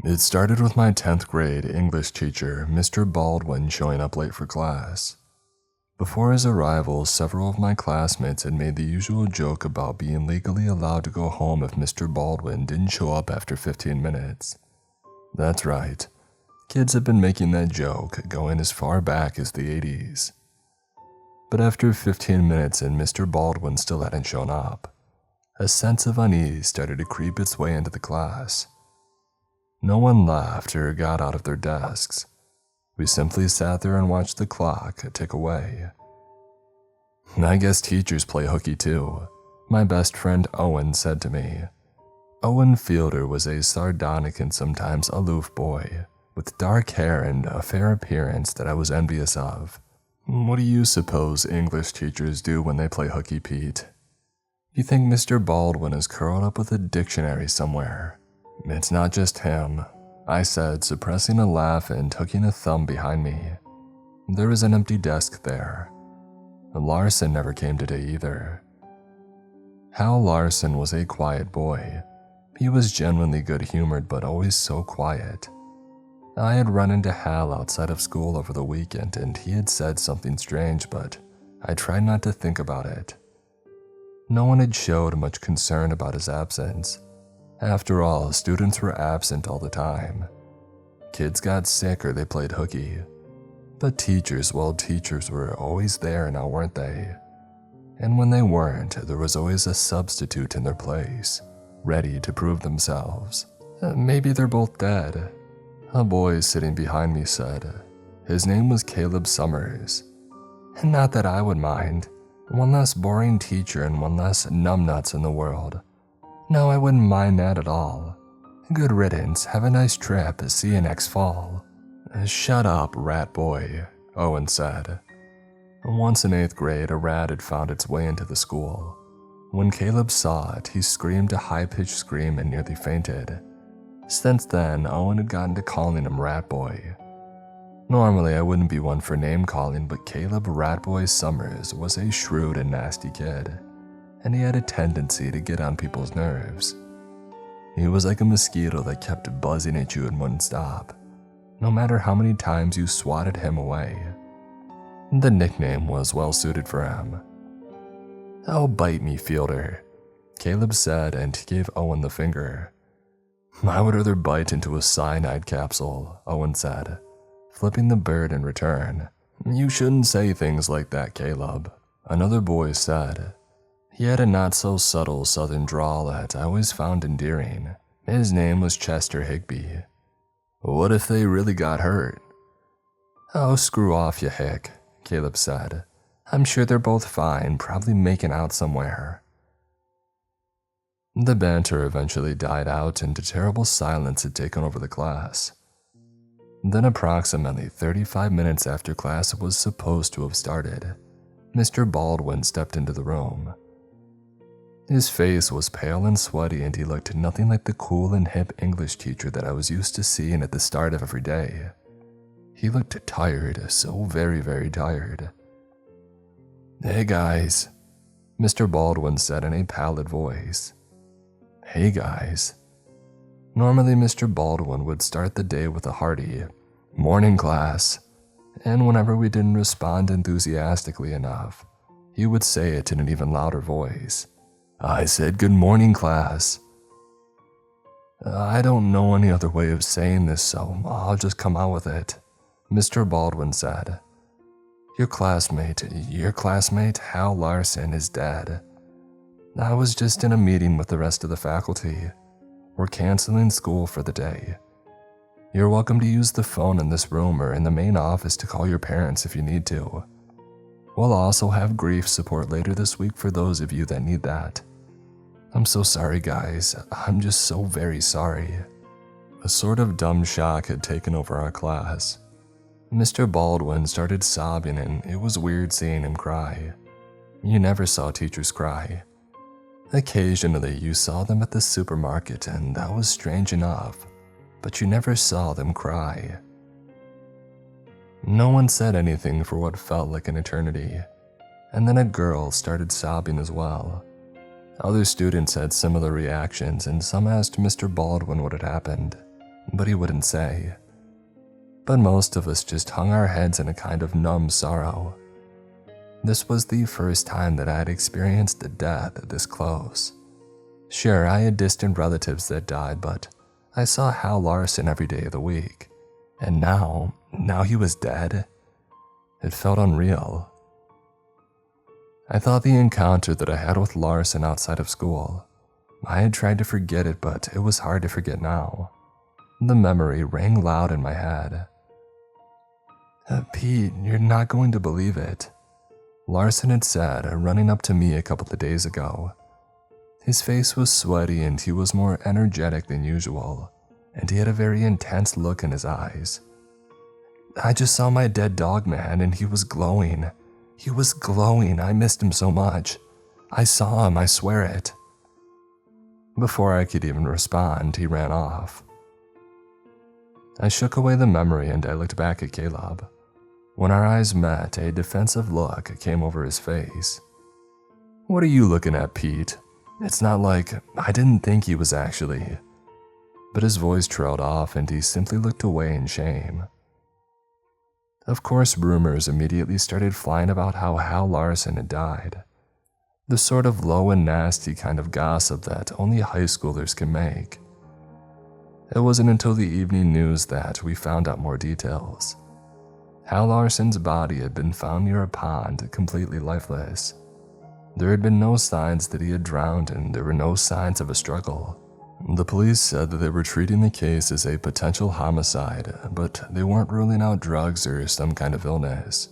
It started with my 10th grade English teacher, Mr. Baldwin, showing up late for class. Before his arrival, several of my classmates had made the usual joke about being legally allowed to go home if Mr. Baldwin didn't show up after 15 minutes. That's right, kids have been making that joke going as far back as the 80s. But after 15 minutes and Mr. Baldwin still hadn't shown up, a sense of unease started to creep its way into the class. No one laughed or got out of their desks. We simply sat there and watched the clock tick away. I guess teachers play hooky too, my best friend Owen said to me. Owen Fielder was a sardonic and sometimes aloof boy, with dark hair and a fair appearance that I was envious of. What do you suppose English teachers do when they play hooky, Pete? You think Mr. Baldwin is curled up with a dictionary somewhere? It's not just him, I said, suppressing a laugh and hooking a thumb behind me. There was an empty desk there. Larson never came today either. Hal Larson was a quiet boy. He was genuinely good-humored but always so quiet. I had run into Hal outside of school over the weekend and he had said something strange, but I tried not to think about it. No one had showed much concern about his absence. After all, students were absent all the time. Kids got sick or they played hooky. But teachers were always there now, weren't they? And when they weren't, there was always a substitute in their place, ready to prove themselves. Maybe they're both dead, a boy sitting behind me said. His name was Caleb Summers. Not that I would mind. One less boring teacher and one less numbnuts in the world. No, I wouldn't mind that at all. Good riddance, have a nice trip, see you next fall. Shut up, rat boy, Owen said. Once in 8th grade, a rat had found its way into the school. When Caleb saw it, he screamed a high-pitched scream and nearly fainted. Since then, Owen had gotten to calling him Rat Boy. Normally, I wouldn't be one for name-calling, but Caleb Rat Boy Summers was a shrewd and nasty kid, and he had a tendency to get on people's nerves. He was like a mosquito that kept buzzing at you and wouldn't stop, no matter how many times you swatted him away. The nickname was well suited for him. "Oh, bite me, Fielder," Caleb said, and he gave Owen the finger. "I would rather bite into a cyanide capsule," Owen said, flipping the bird in return. "You shouldn't say things like that, Caleb," another boy said. He had a not-so-subtle southern drawl that I always found endearing. His name was Chester Higby. "What if they really got hurt?" "Oh, screw off, you hick," Caleb said. "I'm sure they're both fine, probably making out somewhere." The banter eventually died out and a terrible silence had taken over the class. Then approximately 35 minutes after class was supposed to have started, Mr. Baldwin stepped into the room. His face was pale and sweaty and he looked nothing like the cool and hip English teacher that I was used to seeing at the start of every day. He looked tired, so very, very tired. "Hey guys," Mr. Baldwin said in a pallid voice. "Hey guys." Normally Mr. Baldwin would start the day with a hearty, "Morning class," and whenever we didn't respond enthusiastically enough, he would say it in an even louder voice. "I said good morning class." "I don't know any other way of saying this, so I'll just come out with it," Mr. Baldwin said. Your classmate, Hal Larson, is dead. I was just in a meeting with the rest of the faculty. We're canceling school for the day. You're welcome to use the phone in this room or in the main office to call your parents if you need to. We'll also have grief support later this week for those of you that need that. I'm so sorry, guys. I'm just so very sorry." A sort of dumb shock had taken over our class. Mr. Baldwin started sobbing and it was weird seeing him cry. You never saw teachers cry. Occasionally you saw them at the supermarket and that was strange enough, but you never saw them cry. No one said anything for what felt like an eternity, and then a girl started sobbing as well. Other students had similar reactions and some asked Mr. Baldwin what had happened. but he wouldn't say. But most of us just hung our heads in a kind of numb sorrow. This was the first time that I had experienced a death this close. Sure, I had distant relatives that died, but I saw Hal Larson every day of the week. And now he was dead. It felt unreal. I thought the encounter that I had with Larson outside of school, I had tried to forget it, but it was hard to forget now. The memory rang loud in my head. Pete, you're not going to believe it," Larson had said, running up to me a couple of days ago. His face was sweaty and he was more energetic than usual, and he had a very intense look in his eyes. "I just saw my dead dog, man, and he was glowing. He was glowing. I missed him so much. I saw him, I swear it." Before I could even respond, he ran off. I shook away the memory and I looked back at Caleb. When our eyes met, a defensive look came over his face. "What are you looking at, Pete? It's not like I didn't think he was actually." But his voice trailed off and he simply looked away in shame. Of course, rumors immediately started flying about how Hal Larson had died. The sort of low and nasty kind of gossip that only high schoolers can make. It wasn't until the evening news that we found out more details. Hal Larson's body had been found near a pond, completely lifeless. There had been no signs that he had drowned and there were no signs of a struggle. The police said that they were treating the case as a potential homicide, but they weren't ruling out drugs or some kind of illness.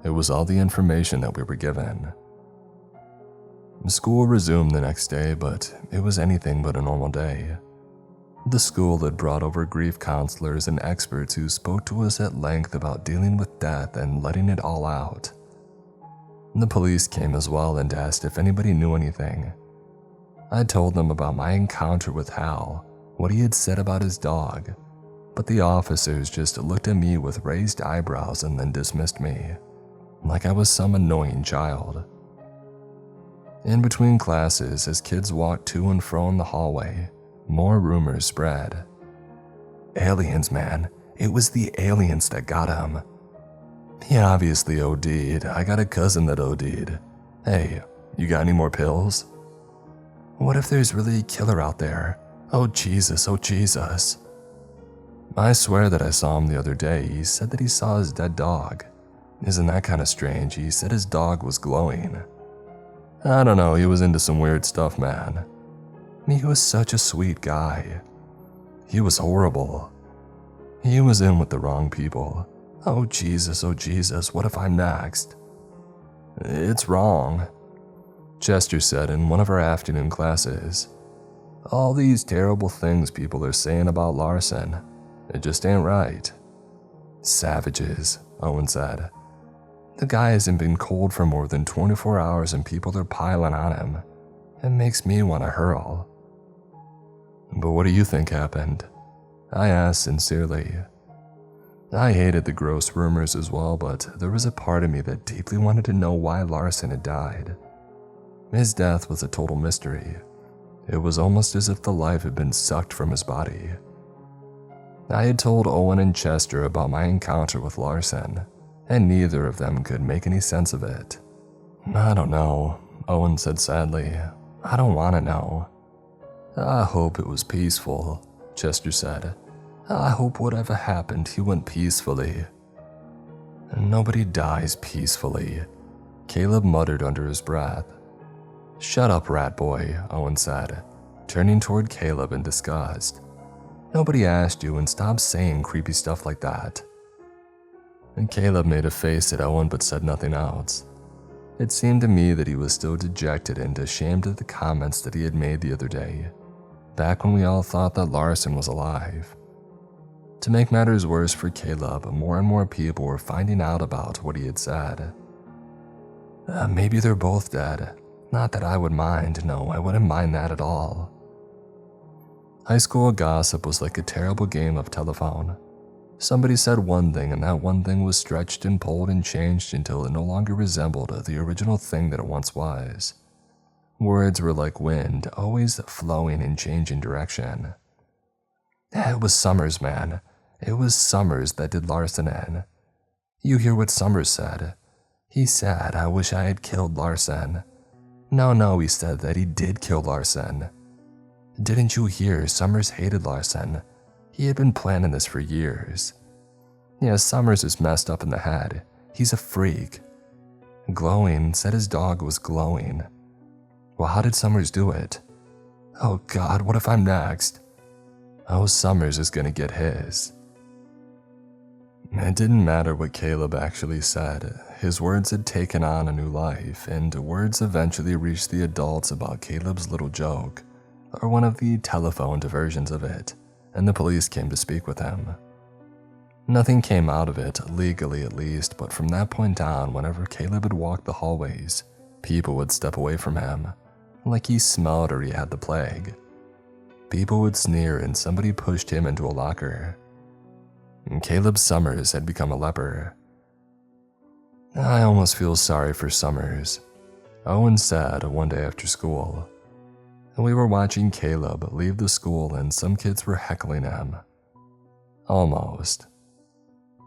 It was all the information that we were given. School resumed the next day, but it was anything but a normal day. The school had brought over grief counselors and experts who spoke to us at length about dealing with death and letting it all out. The police came as well and asked if anybody knew anything. I told them about my encounter with Hal, what he had said about his dog, but the officers just looked at me with raised eyebrows and then dismissed me, like I was some annoying child. In between classes, as kids walked to and fro in the hallway, more rumors spread. "Aliens, man. It was the aliens that got him. He obviously OD'd. I got a cousin that OD'd. Hey, you got any more pills? What if there's really a killer out there? Oh Jesus, oh Jesus." I swear that I saw him the other day. He said that he saw his dead dog. Isn't that kind of strange? He said his dog was glowing. I don't know, he was into some weird stuff, man. He was such a sweet guy. He was horrible. He was in with the wrong people. Oh Jesus, what if I'm next? It's wrong, Chester said in one of our afternoon classes. All these terrible things people are saying about Larson, it just ain't right. Savages, Owen said. The guy hasn't been cold for more than 24 hours and people are piling on him. It makes me want to hurl. But what do you think happened? I asked sincerely. I hated the gross rumors as well, but there was a part of me that deeply wanted to know why Larson had died. His death was a total mystery. It was almost as if the life had been sucked from his body. I had told Owen and Chester about my encounter with Larson, and neither of them could make any sense of it. I don't know, Owen said sadly. I don't want to know. I hope it was peaceful, Chester said. I hope whatever happened, he went peacefully. Nobody dies peacefully, Caleb muttered under his breath. Shut up, rat boy, Owen said, turning toward Caleb in disgust. Nobody asked you, and stop saying creepy stuff like that. And Caleb made a face at Owen but said nothing else. It seemed to me that he was still dejected and ashamed of the comments that he had made the other day, back when we all thought that Larson was alive. To make matters worse for Caleb, more and more people were finding out about what he had said. Maybe they're both dead. Not that I would mind, no, I wouldn't mind that at all. High school gossip was like a terrible game of telephone. Somebody said one thing and that one thing was stretched and pulled and changed until it no longer resembled the original thing that it once was. Words were like wind, always flowing and changing direction. It was Summers, man. It was Summers that did Larson in. You hear what Summers said. He said, I wish I had killed Larson. No, he said that he did kill Larson. Didn't you hear Summers hated Larson? He had been planning this for years. Yeah, Summers is messed up in the head. He's a freak. Glowing said his dog was glowing. Well, how did Summers do it? Oh God, what if I'm next? Oh, Summers is gonna get his. It didn't matter what Caleb actually said. His words had taken on a new life, and words eventually reached the adults about Caleb's little joke, or one of the telephone diversions of it, and the police came to speak with him. Nothing came out of it, legally at least, but from that point on, whenever Caleb had walked the hallways, people would step away from him, like he smelled or he had the plague. People would sneer and somebody pushed him into a locker. And Caleb Summers had become a leper. I almost feel sorry for Summers, Owen said one day after school. We were watching Caleb leave the school and some kids were heckling him. Almost.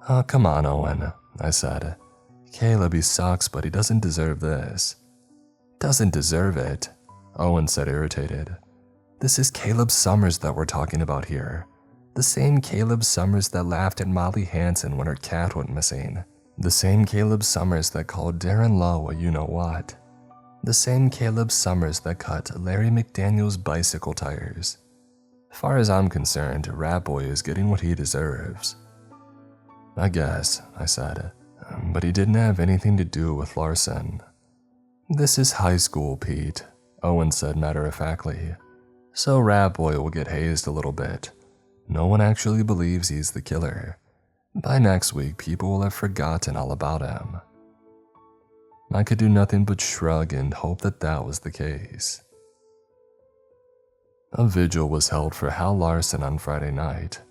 Oh, come on, Owen, I said. Caleb, he sucks, but he doesn't deserve this. Doesn't deserve it, Owen said, irritated. This is Caleb Summers that we're talking about here. The same Caleb Summers that laughed at Molly Hansen when her cat went missing. The same Caleb Summers that called Darren Lowe a you-know-what. The same Caleb Summers that cut Larry McDaniel's bicycle tires. As far as I'm concerned, Rat Boy is getting what he deserves. I guess, I said, but he didn't have anything to do with Larson. This is high school, Pete, Owen said matter-of-factly. So Rat Boy will get hazed a little bit. No one actually believes he's the killer. By next week, people will have forgotten all about him. I could do nothing but shrug and hope that that was the case. A vigil was held for Hal Larson on Friday night.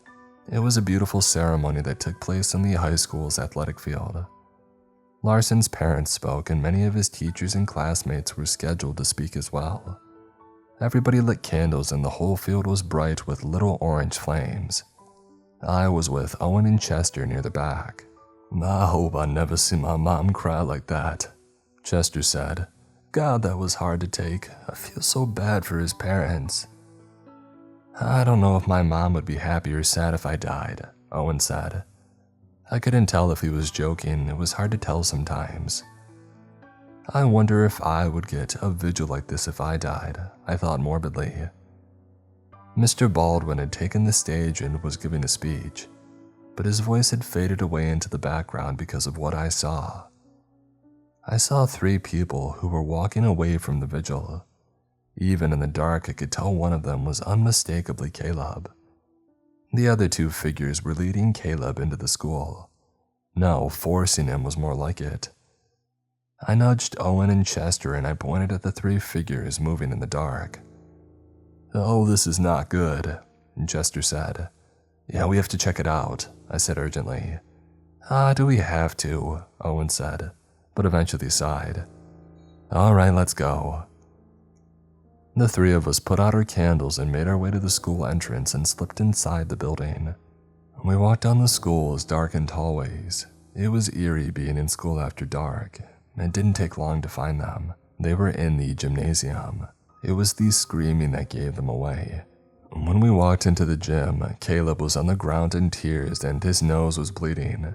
It was a beautiful ceremony that took place on the high school's athletic field. Larson's parents spoke and many of his teachers and classmates were scheduled to speak as well. Everybody lit candles and the whole field was bright with little orange flames. I was with Owen and Chester near the back. I hope I never see my mom cry like that, Chester said. God, that was hard to take. I feel so bad for his parents. I don't know if my mom would be happy or sad if I died, Owen said. I couldn't tell if he was joking. It was hard to tell sometimes. I wonder if I would get a vigil like this if I died, I thought morbidly. Mr. Baldwin had taken the stage and was giving a speech, but his voice had faded away into the background because of what I saw. I saw 3 people who were walking away from the vigil. Even in the dark, I could tell one of them was unmistakably Caleb. The other 2 figures were leading Caleb into the school. No, forcing him was more like it. I nudged Owen and Chester and I pointed at the 3 figures moving in the dark. Oh, this is not good, Chester said. Yeah, we have to check it out, I said urgently. Do we have to, Owen said, but eventually sighed. All right, let's go. The 3 of us put out our candles and made our way to the school entrance and slipped inside the building. We walked down the school's darkened hallways. It was eerie being in school after dark. It didn't take long to find them. They were in the gymnasium. It was the screaming that gave them away. When we walked into the gym, Caleb was on the ground in tears and his nose was bleeding.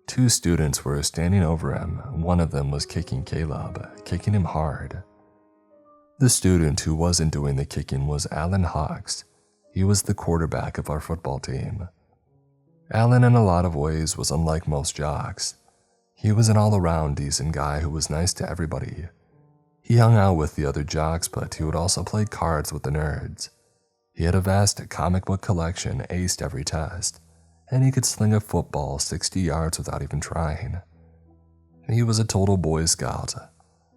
2 students were standing over him. One of them was kicking Caleb, kicking him hard. The student who wasn't doing the kicking was Alan Hawks. He was the quarterback of our football team. Alan in a lot of ways was unlike most jocks. He was an all-around decent guy who was nice to everybody. He hung out with the other jocks, but he would also play cards with the nerds. He had a vast comic book collection, aced every test, and he could sling a football 60 yards without even trying. He was a total Boy Scout,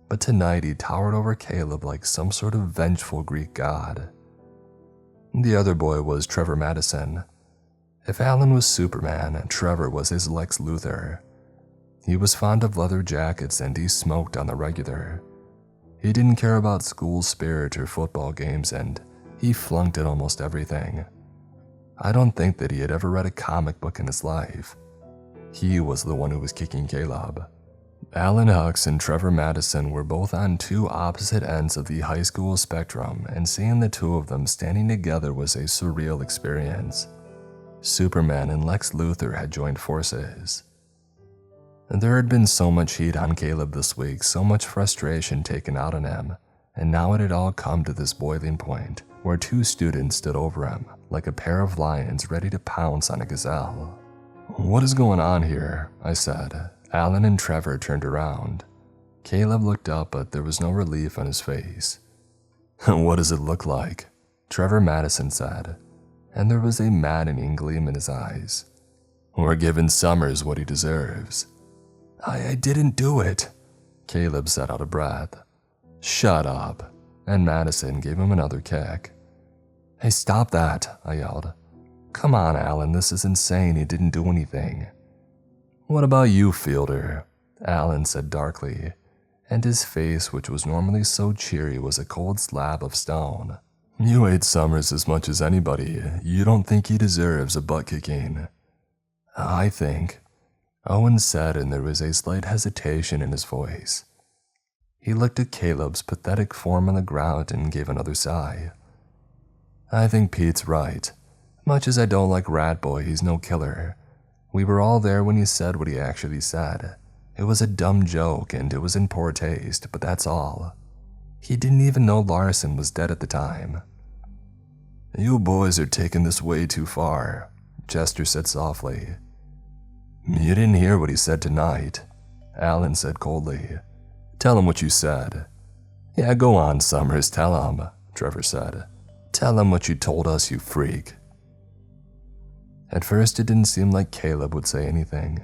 but tonight he towered over Caleb like some sort of vengeful Greek god. The other boy was Trevor Madison. If Alan was Superman, Trevor was his Lex Luthor. He was fond of leather jackets and he smoked on the regular. He didn't care about school spirit or football games and he flunked at almost everything. I don't think that he had ever read a comic book in his life. He was the one who was kicking Caleb. Alan Hux and Trevor Madison were both on two opposite ends of the high school spectrum, and seeing the two of them standing together was a surreal experience. Superman and Lex Luthor had joined forces. There had been so much heat on Caleb this week, so much frustration taken out on him, and now it had all come to this boiling point, where two students stood over him, like a pair of lions ready to pounce on a gazelle. "What is going on here?" I said. Alan and Trevor turned around. Caleb looked up, but there was no relief on his face. "What does it look like?" Trevor Madison said, and there was a maddening gleam in his eyes. "We're giving Summers what he deserves." I didn't do it," Caleb said out of breath. "Shut up," and Madison gave him another kick. "Hey, stop that," I yelled. "Come on, Alan, this is insane, he didn't do anything." "What about you, Fielder?" Alan said darkly, and his face, which was normally so cheery, was a cold slab of stone. "You hate Summers as much as anybody. You don't think he deserves a butt kicking." "I think," Owen said, and there was a slight hesitation in his voice. He looked at Caleb's pathetic form on the ground and gave another sigh. "I think Pete's right. Much as I don't like Rat Boy, he's no killer. We were all there when he said what he actually said. It was a dumb joke and it was in poor taste, but that's all. He didn't even know Larson was dead at the time." "You boys are taking this way too far," Chester said softly. "You didn't hear what he said tonight," Alan said coldly. "Tell him what you said." "Yeah, go on, Summers, tell him," Trevor said. "Tell him what you told us, you freak." At first it didn't seem like Caleb would say anything.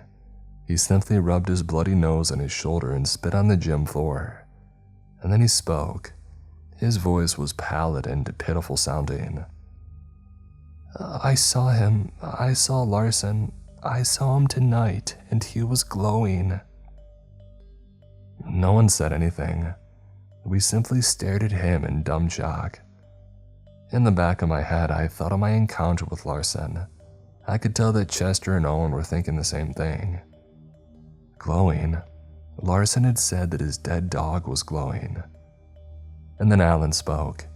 He simply rubbed his bloody nose on his shoulder and spit on the gym floor. And then he spoke. His voice was pallid and pitiful sounding. "I saw him. I saw Larson. I saw him tonight, and he was glowing." No one said anything. We simply stared at him in dumb shock. In the back of my head, I thought of my encounter with Larson. I could tell that Chester and Owen were thinking the same thing. Glowing. Larson had said that his dead dog was glowing. And then Alan spoke.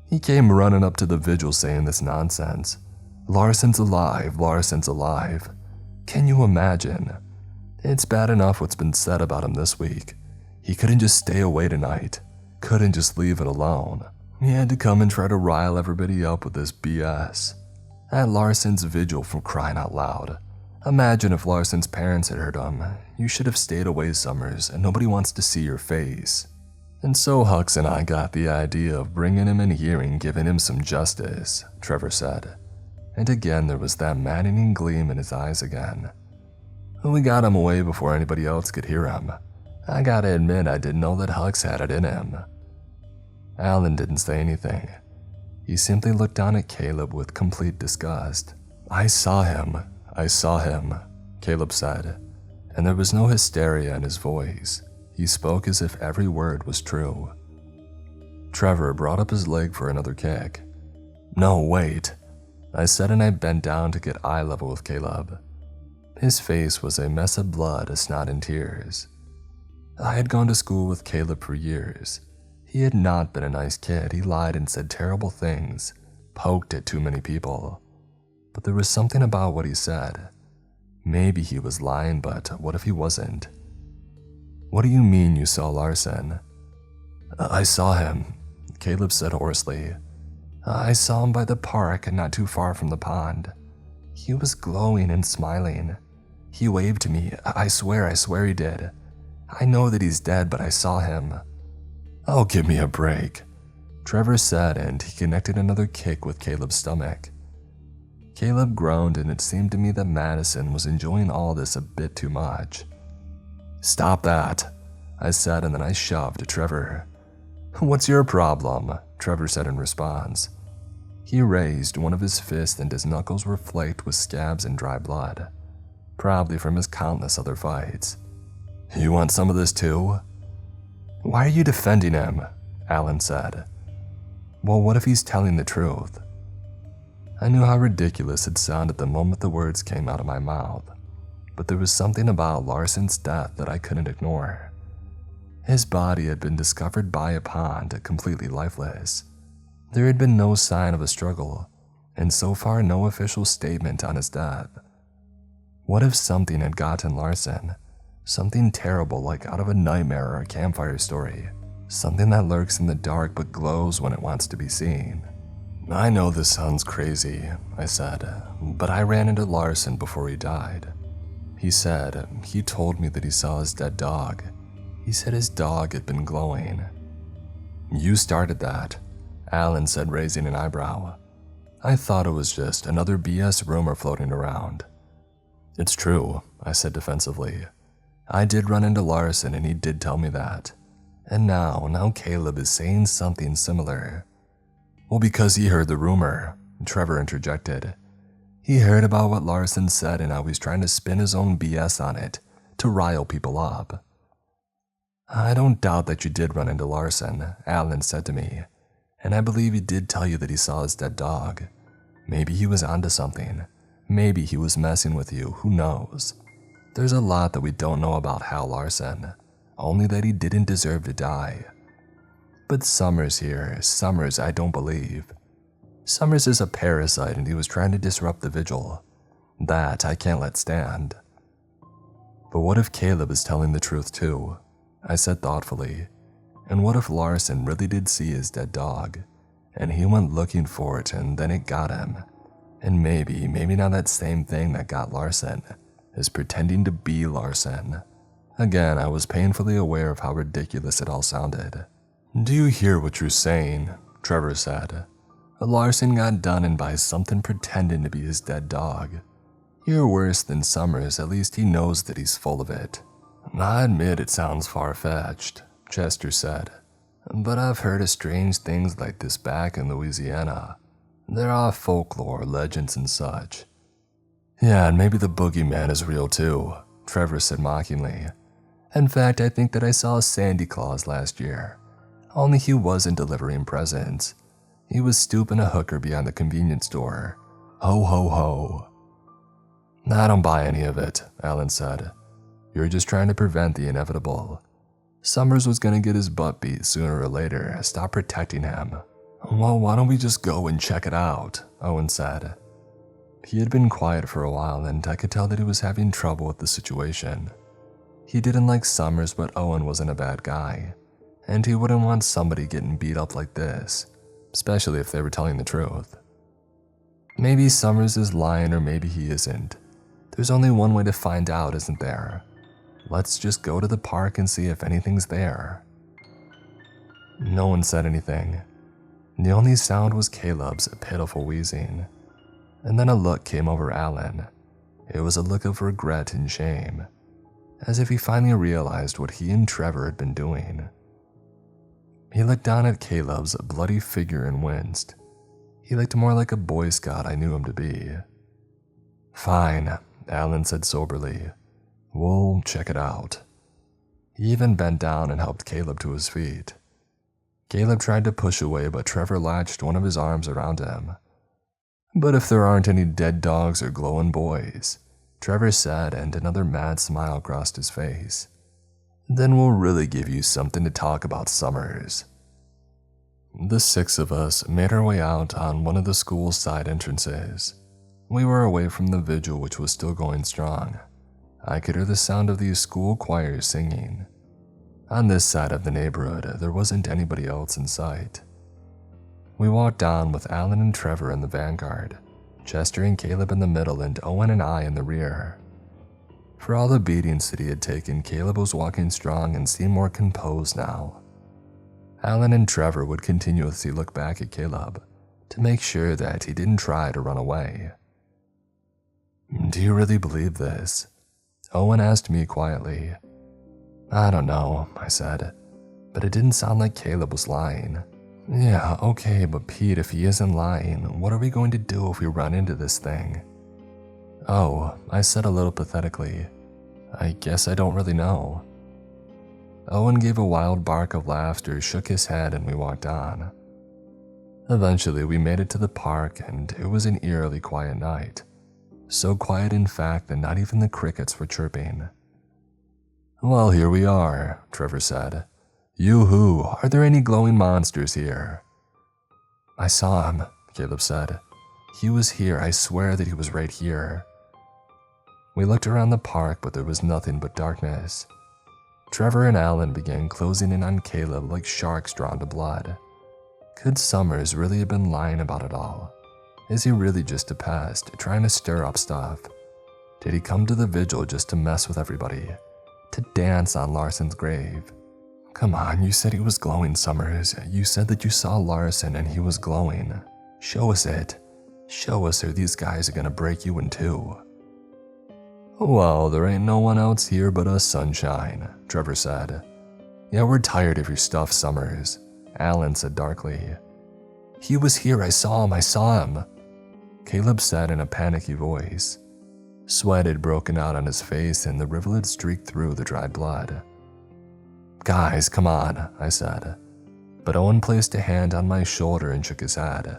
"He came running up to the vigil saying this nonsense. Larson's alive, Larson's alive. Can you imagine? It's bad enough what's been said about him this week. He couldn't just stay away tonight. Couldn't just leave it alone. He had to come and try to rile everybody up with this BS. At Larson's vigil, for crying out loud. Imagine if Larson's parents had heard him. You should have stayed away, Summers, and nobody wants to see your face." "And so Hux and I got the idea of bringing him in here and giving him some justice," Trevor said. And again there was that maddening gleam in his eyes again. "We got him away before anybody else could hear him. I gotta admit I didn't know that Hux had it in him." Alan didn't say anything. He simply looked down at Caleb with complete disgust. I saw him, Caleb said, and there was no hysteria in his voice. He spoke as if every word was true. Trevor brought up his leg for another kick. "No, wait," I said, and I bent down to get eye level with Caleb. His face was a mess of blood, a snot and tears. I had gone to school with Caleb for years. He had not been a nice kid. He lied and said terrible things, poked at too many people. But there was something about what he said. Maybe he was lying, but what if he wasn't? "What do you mean you saw Larson?" "I saw him," Caleb said hoarsely. "I saw him by the park, not too far from the pond. He was glowing and smiling. He waved to me. I swear he did. I know that he's dead, but I saw him." "Oh, give me a break," Trevor said, and he connected another kick with Caleb's stomach. Caleb groaned, and it seemed to me that Madison was enjoying all this a bit too much. "Stop that," I said, and then I shoved Trevor. "What's your problem?" Trevor said in response. He raised one of his fists, and his knuckles were flaked with scabs and dry blood, probably from his countless other fights. "You want some of this too?" "Why are you defending him?" Alan said. "Well, what if he's telling the truth?" I knew how ridiculous it sounded the moment the words came out of my mouth, but there was something about Larson's death that I couldn't ignore. His body had been discovered by a pond, completely lifeless. There had been no sign of a struggle, and so far no official statement on his death. What if something had gotten Larson? Something terrible like out of a nightmare or a campfire story. Something that lurks in the dark but glows when it wants to be seen. I know this sounds crazy, I said, but I ran into Larson before he died. He said he told me that he saw his dead dog. He said his dog had been glowing. You started that, Alan said, raising an eyebrow. I thought it was just another BS rumor floating around. It's true, I said defensively. I did run into Larson and he did tell me that. And now Caleb is saying something similar. Well, because he heard the rumor, Trevor interjected. He heard about what Larson said and how he's trying to spin his own BS on it to rile people up. I don't doubt that you did run into Larson, Alan said to me, and I believe he did tell you that he saw his dead dog. Maybe he was onto something. Maybe he was messing with you, who knows? There's a lot that we don't know about Hal Larson, only that he didn't deserve to die. But Summers here, Summers I don't believe. Summers is a parasite and he was trying to disrupt the vigil. That I can't let stand. But what if Caleb is telling the truth too? I said thoughtfully. And what if Larson really did see his dead dog, and he went looking for it and then it got him? And maybe now that same thing that got Larson is pretending to be Larson. Again, I was painfully aware of how ridiculous it all sounded. Do you hear what you're saying? Trevor said. Larson got done in by something pretending to be his dead dog. You're worse than Summers, at least he knows that he's full of it. I admit it sounds far-fetched, Chester said, but I've heard of strange things like this back in Louisiana. There are folklore, legends and such. Yeah, and maybe the boogeyman is real too, Trevor said mockingly. In fact, I think that I saw a Santa Claus last year. Only he wasn't delivering presents. He was stooping a hooker behind the convenience store. Ho ho ho. I don't buy any of it, Alan said. You're just trying to prevent the inevitable. Summers was gonna get his butt beat sooner or later. Stop protecting him. Well, why don't we just go and check it out? Owen said. He had been quiet for a while and I could tell that he was having trouble with the situation. He didn't like Summers, but Owen wasn't a bad guy. And he wouldn't want somebody getting beat up like this, especially if they were telling the truth. Maybe Summers is lying or maybe he isn't. There's only one way to find out, isn't there? Let's just go to the park and see if anything's there. No one said anything. The only sound was Caleb's pitiful wheezing. And then a look came over Alan. It was a look of regret and shame, as if he finally realized what he and Trevor had been doing. He looked down at Caleb's bloody figure and winced. He looked more like a Boy Scout I knew him to be. Fine, Alan said soberly. We'll check it out. He even bent down and helped Caleb to his feet. Caleb tried to push away, but Trevor latched one of his arms around him. But if there aren't any dead dogs or glowing boys, Trevor said, and another mad smile crossed his face. Then we'll really give you something to talk about, Summers. The 6 of us made our way out on one of the school's side entrances. We were away from the vigil, which was still going strong. I could hear the sound of the school choirs singing. On this side of the neighborhood, there wasn't anybody else in sight. We walked down with Alan and Trevor in the vanguard, Chester and Caleb in the middle, and Owen and I in the rear. For all the beatings that he had taken, Caleb was walking strong and seemed more composed now. Alan and Trevor would continuously look back at Caleb to make sure that he didn't try to run away. Do you really believe this? Owen asked me quietly. I don't know, I said, but it didn't sound like Caleb was lying. Yeah, okay, but Pete, if he isn't lying, what are we going to do if we run into this thing? Oh, I said a little pathetically. I guess I don't really know. Owen gave a wild bark of laughter, shook his head, and we walked on. Eventually, we made it to the park, and it was an eerily quiet night. So quiet, in fact, that not even the crickets were chirping. "Well, here we are," Trevor said. "Yoo-hoo, are there any glowing monsters here?" "I saw him," Caleb said. "He was here, I swear that he was right here." We looked around the park, but there was nothing but darkness. Trevor and Alan began closing in on Caleb like sharks drawn to blood. Could Summers really have been lying about it all? Is he really just a pest, trying to stir up stuff? Did he come to the vigil just to mess with everybody? To dance on Larson's grave? Come on, you said he was glowing, Summers. You said that you saw Larson and he was glowing. Show us it. Show us, or these guys are gonna break you in two. "Well, there ain't no one else here but us, sunshine," Trevor said. "Yeah, we're tired of your stuff, Summers," Alan said darkly. "He was here, I saw him," Caleb said in a panicky voice. Sweat had broken out on his face and the rivulet streaked through the dried blood. "Guys, come on," I said. But Owen placed a hand on my shoulder and shook his head.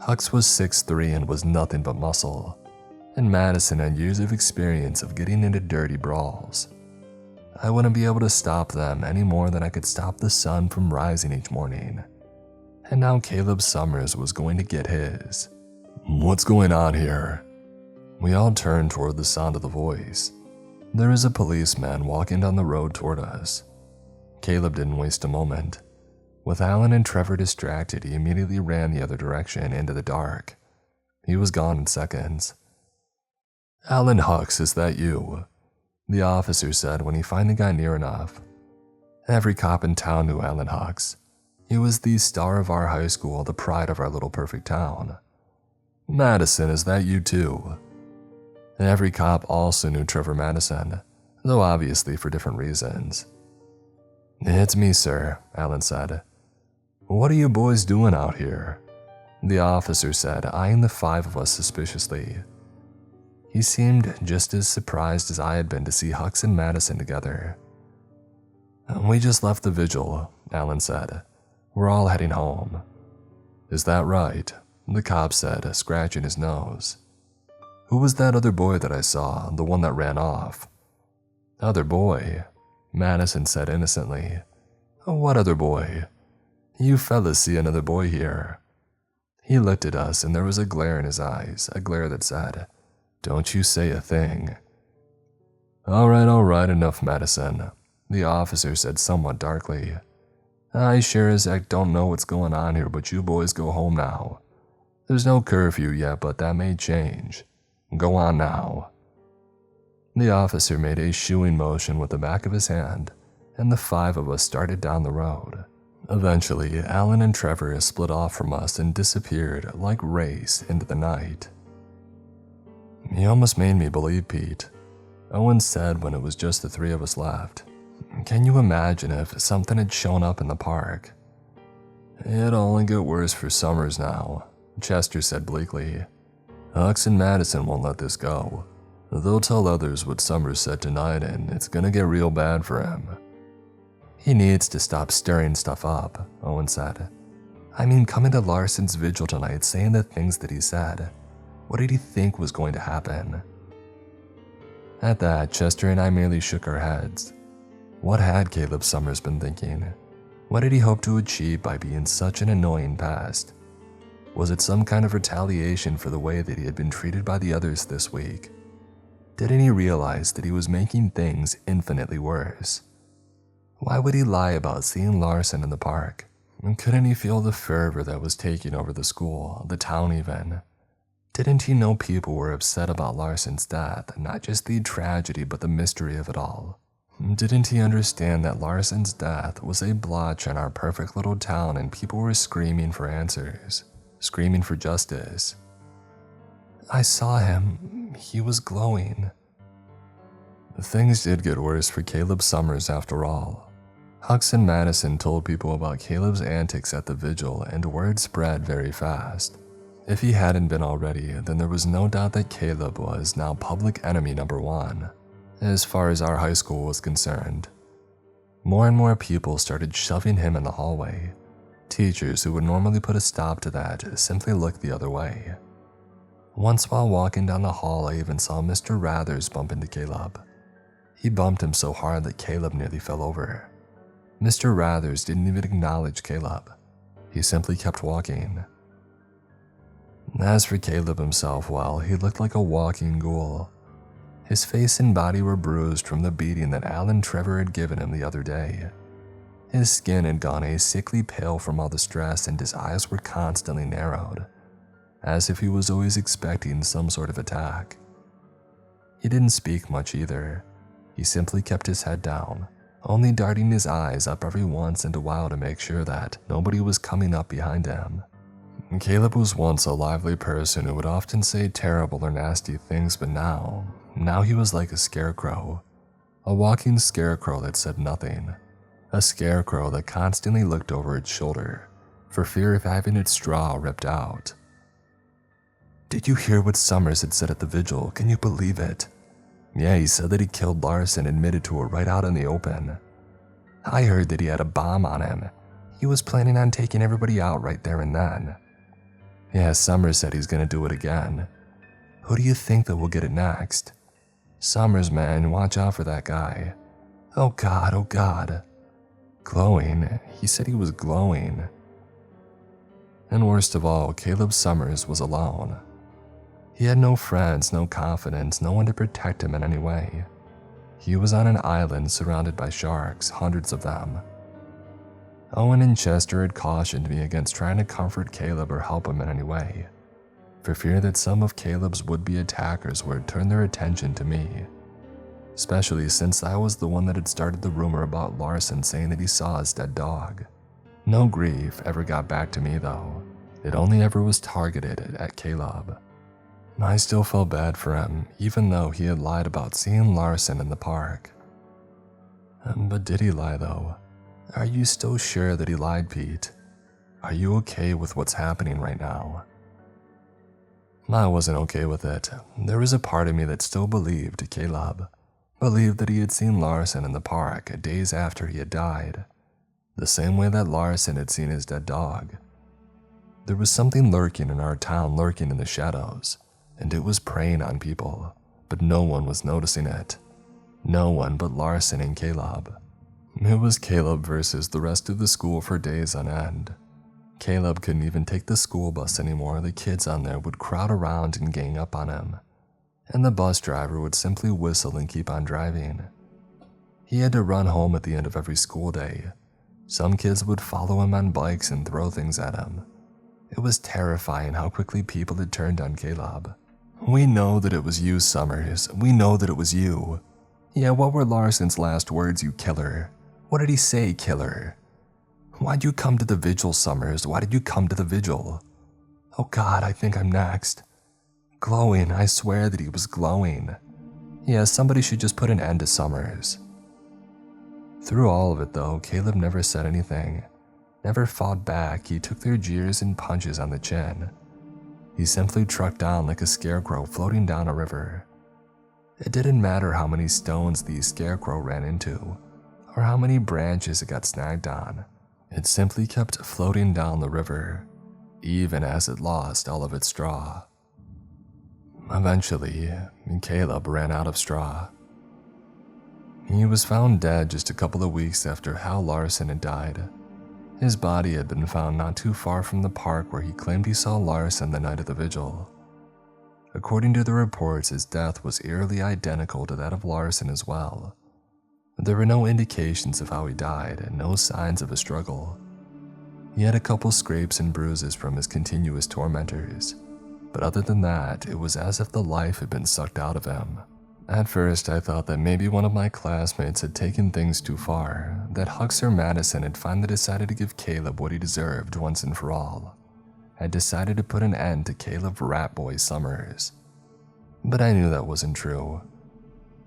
Hux was 6'3" and was nothing but muscle, and Madison had years of experience of getting into dirty brawls. I wouldn't be able to stop them any more than I could stop the sun from rising each morning. And now Caleb Summers was going to get his. "What's going on here?" We all turned toward the sound of the voice. There was a policeman walking down the road toward us. Caleb didn't waste a moment. With Alan and Trevor distracted, he immediately ran the other direction into the dark. He was gone in seconds. "Alan Hux, is that you?" the officer said when he finally got near enough. Every cop in town knew Alan Hux. He was the star of our high school, the pride of our little perfect town. "Madison, is that you too?" Every cop also knew Trevor Madison, though obviously for different reasons. "It's me, sir," Alan said. "What are you boys doing out here?" the officer said, eyeing the five of us suspiciously. He seemed just as surprised as I had been to see Hux and Madison together. "We just left the vigil," Alan said. "We're all heading home." "Is that right?" the cop said, scratching his nose. "Who was that other boy that I saw, the one that ran off?" "Other boy?" Madison said innocently. "What other boy? You fellas see another boy here." He looked at us and there was a glare in his eyes, a glare that said, "Don't you say a thing." All right, enough, Madison," the officer said somewhat darkly. "I sure as heck don't know what's going on here, but you boys go home now. There's no curfew yet, but that may change. Go on now." The officer made a shooing motion with the back of his hand, and the five of us started down the road. Eventually, Alan and Trevor split off from us and disappeared like rays into the night. "You almost made me believe, Pete," Owen said when it was just the three of us left. "Can you imagine if something had shown up in the park?" "It'll only get worse for Summers now," Chester said bleakly. "Hux and Madison won't let this go. They'll tell others what Summers said tonight and it's gonna get real bad for him." "He needs to stop stirring stuff up," Owen said. "I mean, coming to Larson's vigil tonight saying the things that he said. What did he think was going to happen?" At that, Chester and I merely shook our heads. What had Caleb Summers been thinking? What did he hope to achieve by being such an annoying pest? Was it some kind of retaliation for the way that he had been treated by the others this week? Didn't he realize that he was making things infinitely worse? Why would he lie about seeing Larson in the park? And couldn't he feel the fervor that was taking over the school, the town even? Didn't he know people were upset about Larson's death, not just the tragedy but the mystery of it all? Didn't he understand that Larson's death was a blotch on our perfect little town and people were screaming for answers, screaming for justice? "I saw him. He was glowing." Things did get worse for Caleb Summers after all. Hux and Madison told people about Caleb's antics at the vigil and word spread very fast. If he hadn't been already, then there was no doubt that Caleb was now public enemy number one, as far as our high school was concerned. More and more people started shoving him in the hallway. Teachers who would normally put a stop to that simply looked the other way. Once while walking down the hall, I even saw Mr. Rathers bump into Caleb. He bumped him so hard that Caleb nearly fell over. Mr. Rathers didn't even acknowledge Caleb. He simply kept walking. As for Caleb himself, well, he looked like a walking ghoul. His face and body were bruised from the beating that Alan Trevor had given him the other day. His skin had gone a sickly pale from all the stress, and his eyes were constantly narrowed, as if he was always expecting some sort of attack. He didn't speak much either. He simply kept his head down, only darting his eyes up every once in a while to make sure that nobody was coming up behind him. Caleb was once a lively person who would often say terrible or nasty things, but now he was like a scarecrow. A walking scarecrow that said nothing. A scarecrow that constantly looked over its shoulder, for fear of having its straw ripped out. "Did you hear what Summers had said at the vigil? Can you believe it?" "Yeah, he said that he killed Larson, admitted to it right out in the open." "I heard that he had a bomb on him. He was planning on taking everybody out right there and then." "Yeah, Summers said he's gonna do it again." "Who do you think that will get it next?" "Summers, man, watch out for that guy." "Oh God, oh God." Glowing? He said he was glowing. And worst of all, Caleb Summers was alone. He had no friends, no confidence, no one to protect him in any way. He was on an island surrounded by sharks, hundreds of them. Owen and Chester had cautioned me against trying to comfort Caleb or help him in any way, for fear that some of Caleb's would-be attackers would turn their attention to me, especially since I was the one that had started the rumor about Larson saying that he saw his dead dog. No grief ever got back to me though. It only ever was targeted at Caleb. I still felt bad for him, even though he had lied about seeing Larson in the park. But did he lie though? Are you still sure that he lied, Pete? Are you okay with what's happening right now? I wasn't okay with it. There was a part of me that still believed Caleb. Believed that he had seen Larson in the park days after he had died, the same way that Larson had seen his dead dog. There was something lurking in our town, lurking in the shadows, and it was preying on people, but no one was noticing it. No one but Larson and Caleb. It was Caleb versus the rest of the school for days on end. Caleb couldn't even take the school bus anymore. The kids on there would crowd around and gang up on him, and the bus driver would simply whistle and keep on driving. He had to run home at the end of every school day. Some kids would follow him on bikes and throw things at him. It was terrifying how quickly people had turned on Caleb. "We know that it was you, Summers. We know that it was you." "Yeah, what were Larson's last words, you killer? What did he say, killer? Why'd you come to the vigil, Summers? Why did you come to the vigil?" "Oh God, I think I'm next." Glowing, I swear that he was glowing. Yeah, somebody should just put an end to Summers. Through all of it though, Caleb never said anything. Never fought back. He took their jeers and punches on the chin. He simply trucked down like a scarecrow floating down a river. It didn't matter how many stones the scarecrow ran into, or how many branches it got snagged on. It simply kept floating down the river, even as it lost all of its straw. Eventually, Caleb ran out of straw. He was found dead just a couple of weeks after Hal Larson had died. His body had been found not too far from the park where he claimed he saw Larson the night of the vigil. According to the reports, his death was eerily identical to that of Larson as well. There were no indications of how he died and no signs of a struggle. He had a couple scrapes and bruises from his continuous tormentors, but other than that, it was as if the life had been sucked out of him. At first, I thought that maybe one of my classmates had taken things too far, that Huxer Madison had finally decided to give Caleb what he deserved once and for all, had decided to put an end to Caleb Ratboy Summers. But I knew that wasn't true.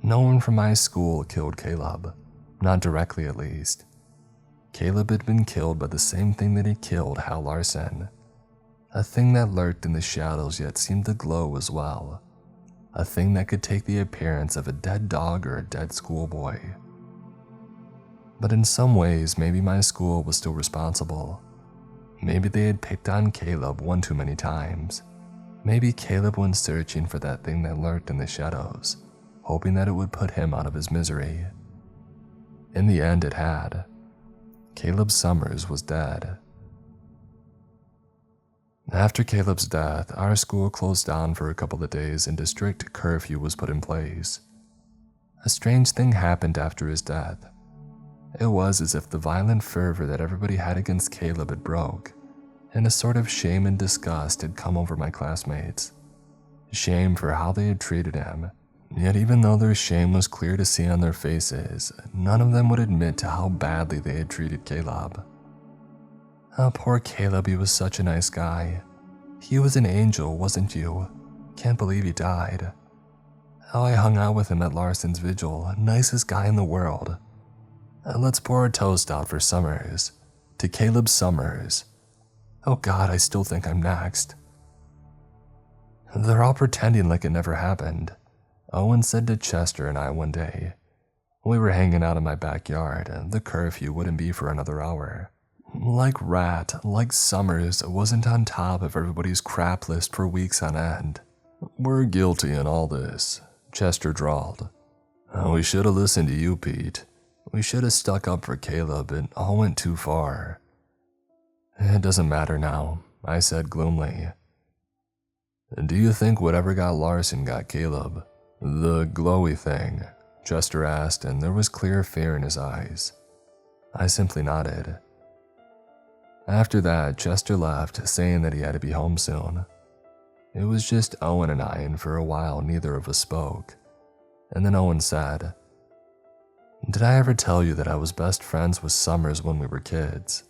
No one from my school killed Caleb, not directly at least. Caleb had been killed by the same thing that had killed Hal Larson, a thing that lurked in the shadows yet seemed to glow as well. A thing that could take the appearance of a dead dog or a dead schoolboy. But in some ways, maybe my school was still responsible. Maybe they had picked on Caleb one too many times. Maybe Caleb went searching for that thing that lurked in the shadows, hoping that it would put him out of his misery. In the end, it had. Caleb Summers was dead. After Caleb's death, our school closed down for a couple of days and a strict curfew was put in place. A strange thing happened after his death. It was as if the violent fervor that everybody had against Caleb had broke, and a sort of shame and disgust had come over my classmates. Shame for how they had treated him, yet even though their shame was clear to see on their faces, none of them would admit to how badly they had treated Caleb. Oh, poor Caleb, he was such a nice guy. He was an angel, wasn't you? Can't believe he died. How I hung out with him at Larson's vigil, nicest guy in the world. Let's pour a toast out for Summers. To Caleb Summers. Oh God, I still think I'm next. They're all pretending like it never happened, Owen said to Chester and I one day. We were hanging out in my backyard, and the curfew wouldn't be for another hour. Like Rat, like Summers, wasn't on top of everybody's crap list for weeks on end. We're guilty in all this, Chester drawled. We should have listened to you, Pete. We should have stuck up for Caleb, it all went too far. It doesn't matter now, I said gloomily. Do you think whatever got Larson got Caleb? The glowy thing, Chester asked, and there was clear fear in his eyes. I simply nodded. After that, Chester left, saying that he had to be home soon. It was just Owen and I, and for a while neither of us spoke. And then Owen said, "Did I ever tell you that I was best friends with Summers when we were kids?"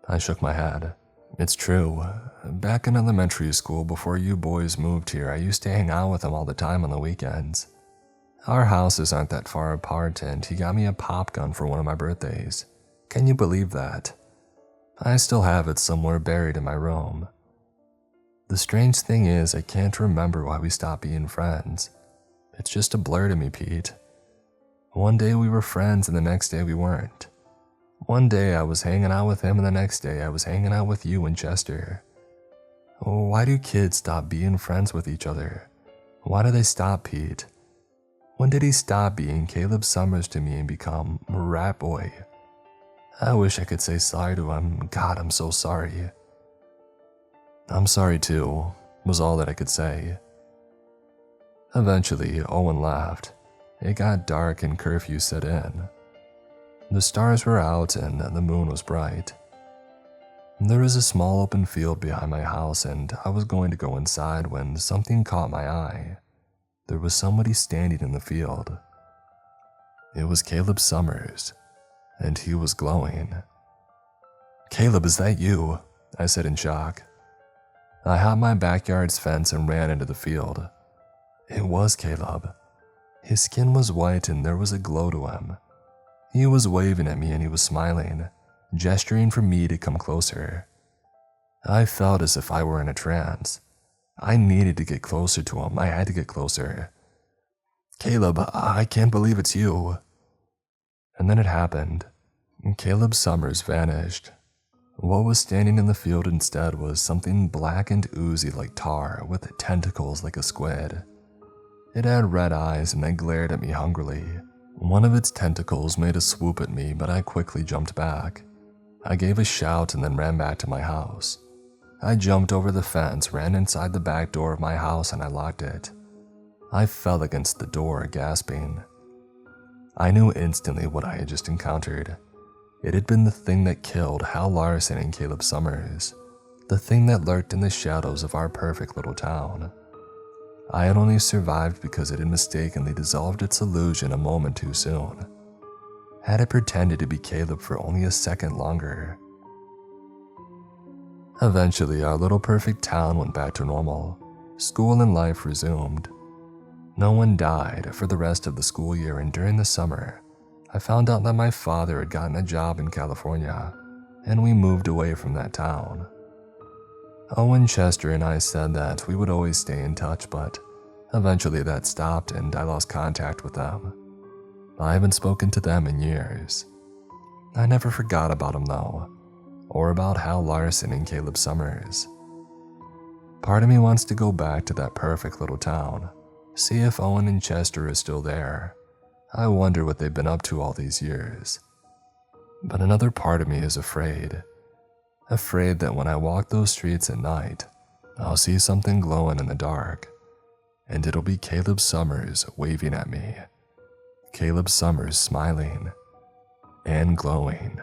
I shook my head. It's true. Back in elementary school before you boys moved here, I used to hang out with him all the time on the weekends. Our houses aren't that far apart, and he got me a pop gun for one of my birthdays. Can you believe that? I still have it somewhere buried in my room. The strange thing is, I can't remember why we stopped being friends. It's just a blur to me, Pete. One day we were friends and the next day we weren't. One day I was hanging out with him and the next day I was hanging out with you and Chester. Why do kids stop being friends with each other? Why do they stop, Pete? When did he stop being Caleb Summers to me and become Rat Boy? I wish I could say sorry to him. God, I'm so sorry. I'm sorry too, was all that I could say. Eventually, Owen laughed. It got dark and curfew set in. The stars were out and the moon was bright. There was a small open field behind my house and I was going to go inside when something caught my eye. There was somebody standing in the field. It was Caleb Summers, and he was glowing. "Caleb, is that you?" I said in shock. I hopped my backyard's fence and ran into the field. It was Caleb. His skin was white and there was a glow to him. He was waving at me and he was smiling, gesturing for me to come closer. I felt as if I were in a trance. I needed to get closer to him. I had to get closer. "Caleb, I can't believe it's you." And then it happened. Caleb Summers vanished. What was standing in the field instead was something black and oozy like tar with tentacles like a squid. It had red eyes and it glared at me hungrily. One of its tentacles made a swoop at me, but I quickly jumped back. I gave a shout and then ran back to my house. I jumped over the fence, ran inside the back door of my house, and I locked it. I fell against the door, gasping. I knew instantly what I had just encountered. It had been the thing that killed Hal Larson and Caleb Summers, the thing that lurked in the shadows of our perfect little town. I had only survived because it had mistakenly dissolved its illusion a moment too soon. Had it pretended to be Caleb for only a second longer. Eventually, our little perfect town went back to normal. School and life resumed. No one died for the rest of the school year, and during the summer, I found out that my father had gotten a job in California, and we moved away from that town. Owen, Chester, and I said that we would always stay in touch, but eventually that stopped and I lost contact with them. I haven't spoken to them in years. I never forgot about them though, or about Hal Larson and Caleb Summers. Part of me wants to go back to that perfect little town, see if Owen and Chester are still there. I wonder what they've been up to all these years. But another part of me is afraid that when I walk those streets at night, I'll see something glowing in the dark, and it'll be Caleb Summers waving at me. Caleb Summers smiling and glowing.